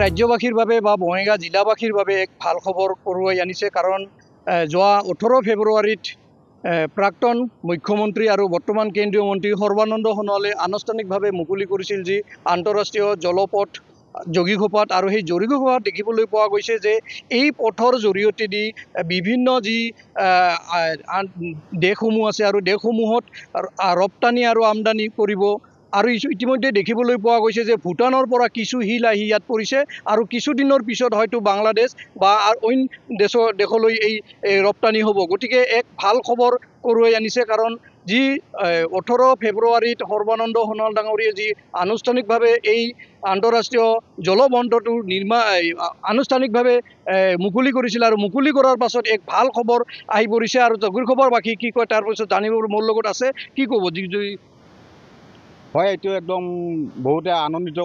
ৰাজ্যবাসীৰ বাবে বা বঙাইগাঁও জিলাবাসীৰ বাবে এক ভাল খবৰ কঢ়িয়াই আনিছে। কাৰণ যোৱা 18 ফেব্ৰুৱাৰীত প্ৰাক্তন মুখ্যমন্ত্ৰী আৰু বৰ্তমান কেন্দ্ৰীয় মন্ত্ৰী সৰ্বানন্দ সোণোৱালে আনুষ্ঠানিকভাৱে মুকলি কৰিছিল যি আন্তঃৰাষ্ট্ৰীয় জলপথ যোগীঘোপাত। আৰু সেই যোগীঘোপাত দেখিবলৈ পোৱা গৈছে যে এই পথৰ জৰিয়তে দি বিভিন্ন যি দেশসমূহ আছে আৰু দেশসমূহত ৰপ্তানি আৰু আমদানি কৰিব। আৰু ইতিমধ্যে দেখিবলৈ পোৱা গৈছে যে ভূটানৰ পৰা কিছু শিল আহি ইয়াত পৰিছে আৰু কিছুদিনৰ পিছত হয়তো বাংলাদেশ বা অইন দেশলৈ এই ৰপ্তানি হ'ব। গতিকে এক ভাল খবৰ কঢ়িয়াই আনিছে। কাৰণ যি 18 ফেব্ৰুৱাৰীত সৰ্বানন্দ সোণোৱাল ডাঙৰীয়ে যি আনুষ্ঠানিকভাৱে এই আন্তঃৰাষ্ট্ৰীয় জলবন্দৰটো আনুষ্ঠানিকভাৱে মুকলি কৰিছিল আৰু মুকলি কৰাৰ পাছত এক ভাল খবৰ আহি পৰিছে। আৰু যোগীঘোপাবাসী কি কয় তাৰ পিছত জানিব মোৰ লগত আছে। কি ক'ব? হয়, এইটো একদম বহুতে আনন্দিত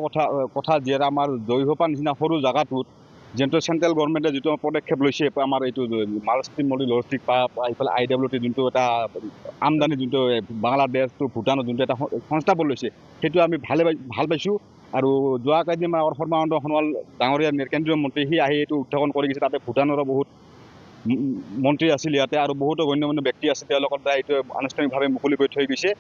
কথা যিহেতু আমাৰ যোগীঘোপাৰ নিচিনা সৰু জেগাটোত যোনটো চেণ্ট্ৰেল গভৰ্ণমেণ্টে যিটো পদক্ষেপ লৈছে আমাৰ এইটো মালষ্টিক লজিষ্টিক বা এইফালে IWT যোনটো এটা আমদানি যোনটো বাংলাদেশ টু ভূটানৰ যোনটো এটা সংস্থাপন লৈছে সেইটো আমি ভাল পাইছোঁ। আৰু যোৱা কেইদিনমান আগত সৰ্বানন্দ সোণোৱাল ডাঙৰীয়া কেন্দ্ৰীয় মন্ত্ৰী সি আহি এইটো উত্থাপন কৰি গৈছে। তাতে ভূটানৰো বহুত মন্ত্ৰী আছিল ইয়াতে আৰু বহুতো গণ্যমান্য ব্যক্তি আছে, তেওঁলোকৰ দ্বাৰা এইটো আনুষ্ঠানিকভাৱে মুকলি কৰি থৈ গৈছে।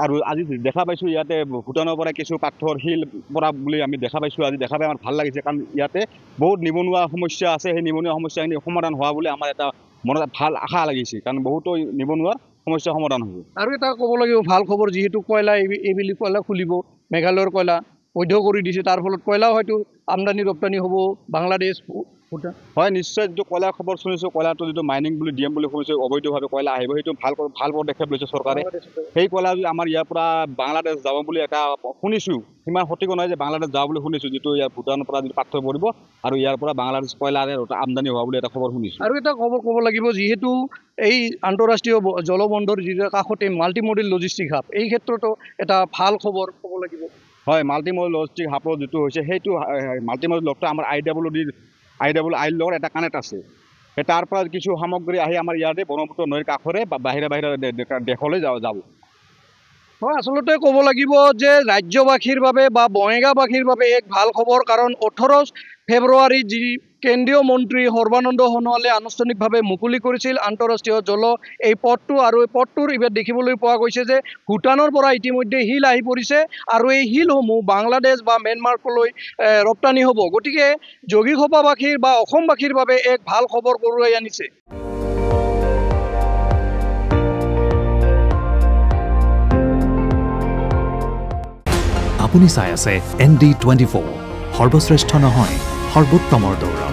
আৰু আজি দেখা পাইছোঁ ইয়াতে ভূটানৰ পৰা কিছু পাথৰ শিল পৰা বুলি আমি দেখা পাইছোঁ। আজি দেখা পাই আমাৰ ভাল লাগিছে। কাৰণ ইয়াতে বহুত নিবনুৱা সমস্যা আছে, সেই নিবনুৱা সমস্যাখিনি সমাধান হোৱা বুলি আমাৰ এটা মনত ভাল আশা লাগিছে। কাৰণ বহুতো নিবনুৱাৰ সমস্যা সমাধান হ'ব। আৰু এটা ক'ব লাগিব ভাল খবৰ, যিহেতু কয়লা এইবেলি কয়লা খুলিব, মেঘালয়ৰ কয়লা বৈধ কৰি দিছে, তাৰ ফলত কয়লাও হয়তো আমদানি ৰপ্তানি হ'ব বাংলাদেশ ভূটান। হয়, নিশ্চয়। যিটো কয়লাৰ খবৰ শুনিছোঁ, কয়লাটো যিটো মাইনিং বুলি ডিএম বুলি শুনিছোঁ, অবৈধভাৱে কয়লা আহিব, সেইটো ভাল পদক্ষেপ লৈছে চৰকাৰে। সেই কয়লা যদি আমাৰ ইয়াৰ পৰা বাংলাদেশ যাব বুলি এটা শুনিছোঁ, সিমান সঠিক নহয় যে বাংলাদেশ যাব বুলি শুনিছোঁ, যিটো ইয়াৰ ভূটানৰ পৰা যিটো পাথৰ পৰিব আৰু ইয়াৰ পৰা বাংলাদেশ কয়লাৰে আমদানি হোৱা বুলি এটা খবৰ শুনিছোঁ। আৰু এটা খবৰ ক'ব লাগিব, যিহেতু এই আন্তঃৰাষ্ট্ৰীয় জলবন্দৰ যিটো কাষতে মাল্টি মডেল লজিষ্টিক হাব, এই ক্ষেত্ৰতো এটা ভাল খবৰ ক'ব লাগিব। হয়, মাল্টি মডেল লজিষ্টিক হাবৰ যিটো হৈছে সেইটো মাল্টি মডেল লগটো আমাৰ IWIL লগত এটা কানেক্ট আছে। সেই তাৰ পৰা কিছু সামগ্ৰী আহি আমাৰ ইয়াতে ব্ৰহ্মপুত্ৰ নৈৰ কাষৰে বা বাহিৰা দেশলৈ যাব। হয়, আচলতে ক'ব লাগিব যে ৰাজ্যবাসীৰ বাবে বা বঙাইগাঁওবাসীৰ বাবে এক ভাল খবৰ। কাৰণ 18 ফেব্ৰুৱাৰীত যি কেন্দ্ৰীয় মন্ত্ৰী সৰ্বানন্দ সোণোৱালে আনুষ্ঠানিকভাৱে মুকলি কৰিছিল আন্তঃৰাষ্ট্ৰীয় এই পথটো, আৰু এই পথটোৰ এইবাৰ দেখিবলৈ পোৱা গৈছে যে ভূটানৰ পৰা ইতিমধ্যে শিল আহি পৰিছে আৰু এই শিলসমূহ বাংলাদেশ বা ম্যানমাৰলৈ ৰপ্তানি হ'ব। গতিকে যোগীঘোপাবাসীৰ বা অসমবাসীৰ বাবে এক ভাল খবৰ কঢ়িয়াই আনিছে। আপুনি চাই আছে ND24, সৰ্বশ্ৰেষ্ঠ নহয় সৰ্বোত্তমৰ দৌৰ।